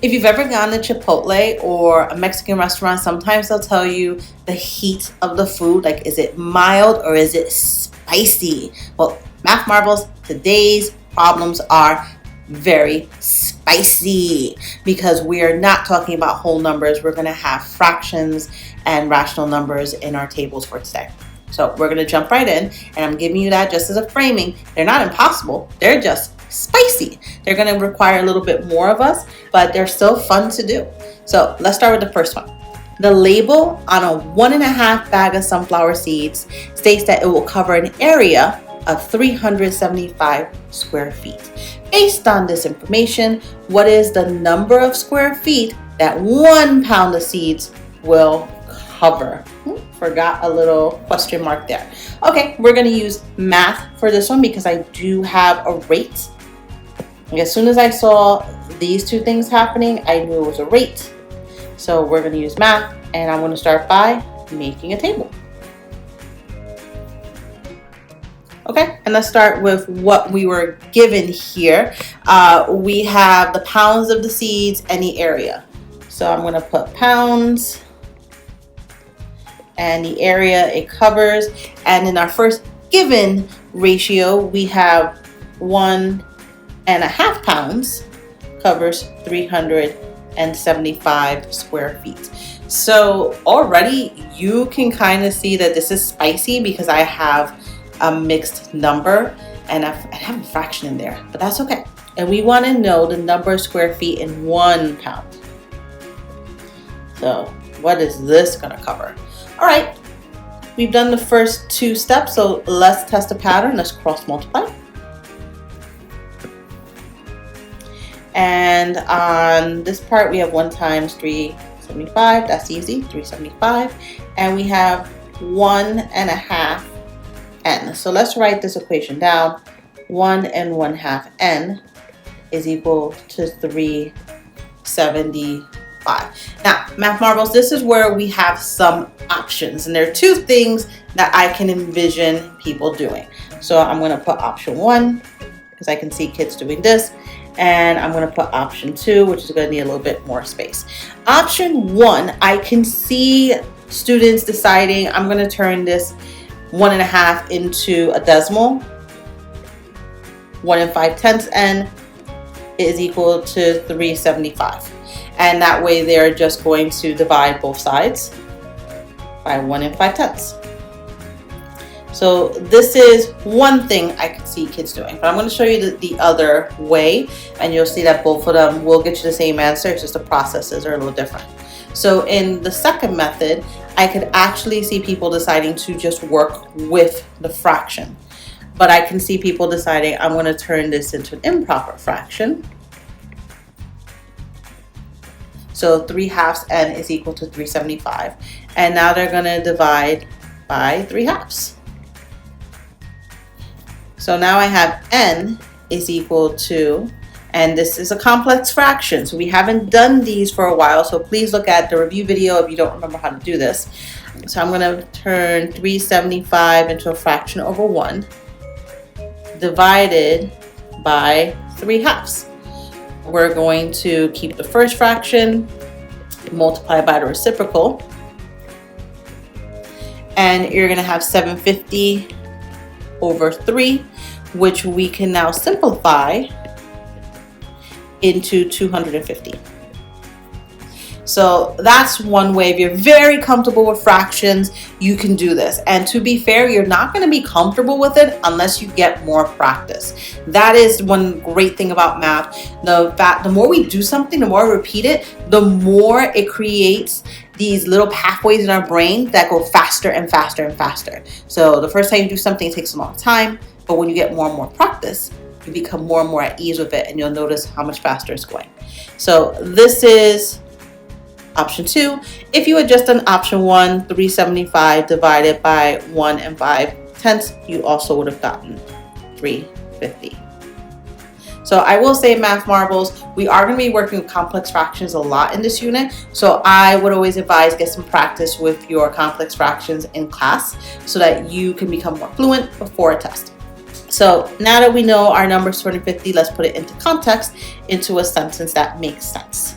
If you've ever gone to Chipotle or a Mexican restaurant, sometimes they'll tell you the heat of the food, like is it mild or is it spicy? Well, Math Marbles, today's problems are very spicy because we are not talking about whole numbers. We're going to have fractions and rational numbers in our tables for today. So we're going to jump right in, and I'm giving you that just as a framing. They're not impossible. They're just spicy. They're going to require a little bit more of us, but they're still fun to do. So let's start with the first one. The label on a 1.5 bag of sunflower seeds states that it will cover an area of 375 square feet. Based on this information, what is the number of square feet that 1 pound of seeds will cover? Forgot a little question mark there. Okay, we're going to use math for this one because I do have a rate. As soon as I saw these two things happening, I knew it was a rate. So we're going to use math, and I'm going to start by making a table. Okay, and let's start with what we were given here. We have the pounds of the seeds and the area. So I'm going to put pounds and the area it covers. And in our first given ratio, we have 1.5 pounds covers 375 square feet. So already you can kind of see that this is spicy because I have a mixed number and I have a fraction in there, but that's okay. And we want to know the number of square feet in 1 pound. So what is this going to cover? All right, we've done the first 2 steps, so let's test a pattern. Let's cross multiply. And on this part, we have 1 times 375. That's easy, 375. And we have 1.5 n. So let's write this equation down. 1 and 1/2 n is equal to 375. Now, Math Marbles, this is where we have some options, and there are 2 things that I can envision people doing. So I'm going to put option 1 because I can see kids doing this, and I'm going to put option 2, which is going to need a little bit more space. Option 1, I can see students deciding I'm going to turn this 1.5 into a decimal. 1 5/10 n is equal to 375. And that way they're just going to divide both sides by 1 5/10. So this is one thing I can see kids doing, but I'm going to show you the other way, and you'll see that both of them will get you the same answer. It's just the processes are a little different. So in the second method, I could actually see people deciding to just work with the fraction, but I can see people deciding I'm going to turn this into an improper fraction. So 3/2 n is equal to 375. And now they're going to divide by 3/2. So now I have n is equal to, and this is a complex fraction, so we haven't done these for a while, so please look at the review video if you don't remember how to do this. So I'm going to turn 375 into a fraction over 1 divided by 3/2. We're going to keep the first fraction, multiply by the reciprocal, and you're going to have 750 over 3, which we can now simplify into 250. So that's one way. If you're very comfortable with fractions, you can do this. And to be fair, you're not going to be comfortable with it unless you get more practice. That is one great thing about math. The more we do something, the more we repeat it, the more it creates these little pathways in our brain that go faster and faster and faster. So the first time you do something, it takes a long time, but when you get more and more practice, you become more and more at ease with it, and you'll notice how much faster it's going. So this is option 2. If you had just done option 1, 375 divided by 1 5/10, you also would have gotten 350. So I will say, Math Marbles, we are going to be working with complex fractions a lot in this unit. So I would always advise get some practice with your complex fractions in class so that you can become more fluent before a test. So now that we know our number is 250, let's put it into context, into a sentence that makes sense.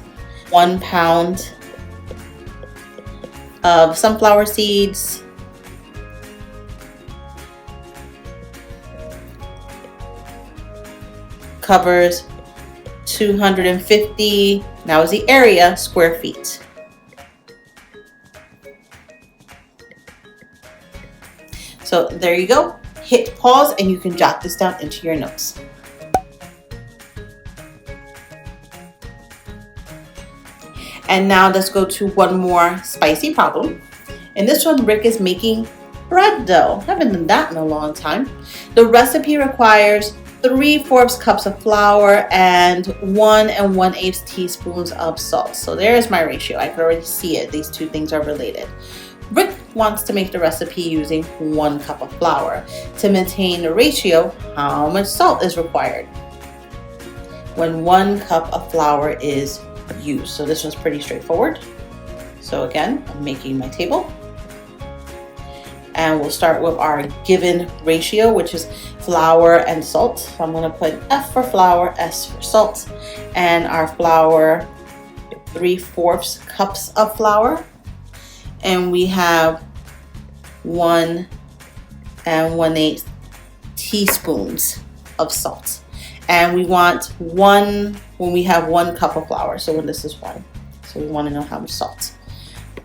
1 pound of sunflower seeds, covers 250, now is the area, square feet. So there you go. Hit pause and you can jot this down into your notes. And now let's go to one more spicy problem. In this one, Rick is making bread dough. Haven't done that in a long time. The recipe requires 3/4 cups of flour and 1 1/8 teaspoons of salt. So there's my ratio. I can already see it. These two things are related. Rick wants to make the recipe using 1 cup of flour. To maintain the ratio, how much salt is required when 1 cup of flour is used? So this one's pretty straightforward. So again, I'm making my table. And we'll start with our given ratio, which is flour and salt. So I'm going to put F for flour, S for salt. And our flour, 3/4 cups of flour. And we have 1 1/8 teaspoons of salt. And we want 1 when we have 1 cup of flour. So when this is 1. So we want to know how much salt.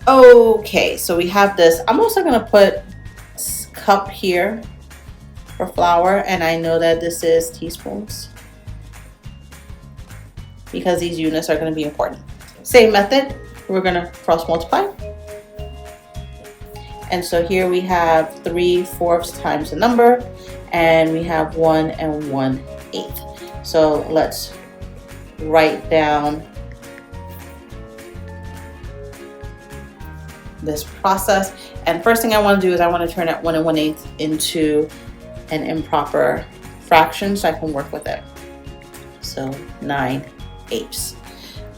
Okay, so we have this. I'm also going to put cup here for flour, and I know that this is teaspoons because these units are going to be important. Same method, we're going to cross multiply. And so here we have 3/4 times the number, and we have 1 1/8. So let's write down this process. And first thing I want to do is I want to turn that 1 1/8 into an improper fraction so I can work with it. So 9/8.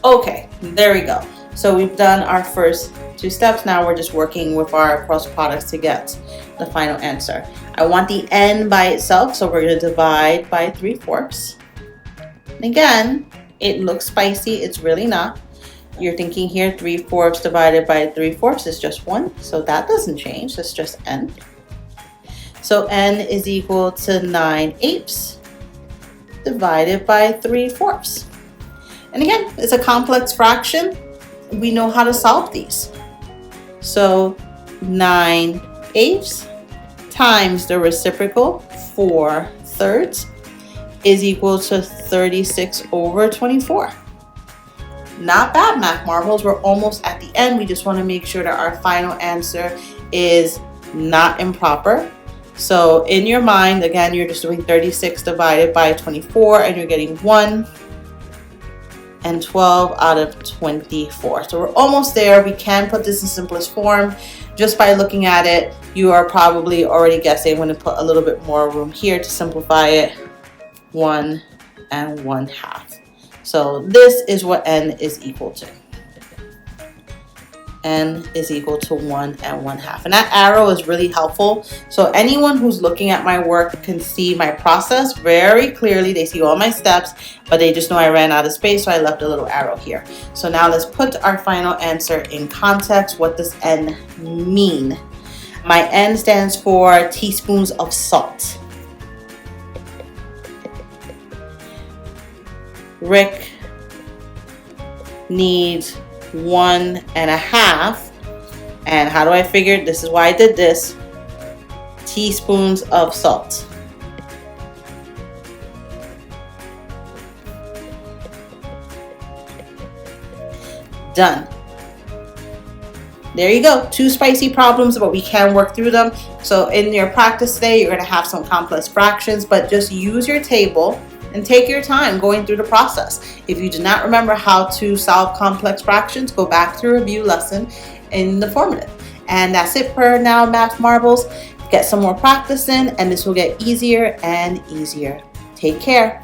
Okay, there we go. So we've done our first 2 steps. Now we're just working with our cross products to get the final answer. I want the n by itself, so we're going to divide by 3/4. And again, it looks spicy. It's really not. You're thinking here 3/4 divided by 3/4 is just 1. So that doesn't change. That's just n. So n is equal to 9/8 divided by 3/4. And again, it's a complex fraction. We know how to solve these. So 9/8 times the reciprocal, 4/3, is equal to 36/24. Not bad, Math Marvels. We're almost at the end. We just want to make sure that our final answer is not improper. So in your mind, again, you're just doing 36 divided by 24, and you're getting 1 and 12 out of 24. So we're almost there. We can put this in simplest form. Just by looking at it, you are probably already guessing. I'm going to put a little bit more room here to simplify it. 1 1/2. So this is what n is equal to. N is equal to 1 1/2. And that arrow is really helpful. So anyone who's looking at my work can see my process very clearly. They see all my steps, but they just know I ran out of space, so I left a little arrow here. So now let's put our final answer in context. What does N mean? My N stands for teaspoons of salt. Rick needs 1 1/2, and how do I figure? This is why I did this. Teaspoons of salt. Done. There you go. 2 spicy problems, but we can work through them. So in your practice today, you're going to have some complex fractions, but just use your table and take your time going through the process. If you do not remember how to solve complex fractions, go back to the review lesson in the formative. And that's it for now, Math Marvels. Get some more practice in, and this will get easier and easier. Take care.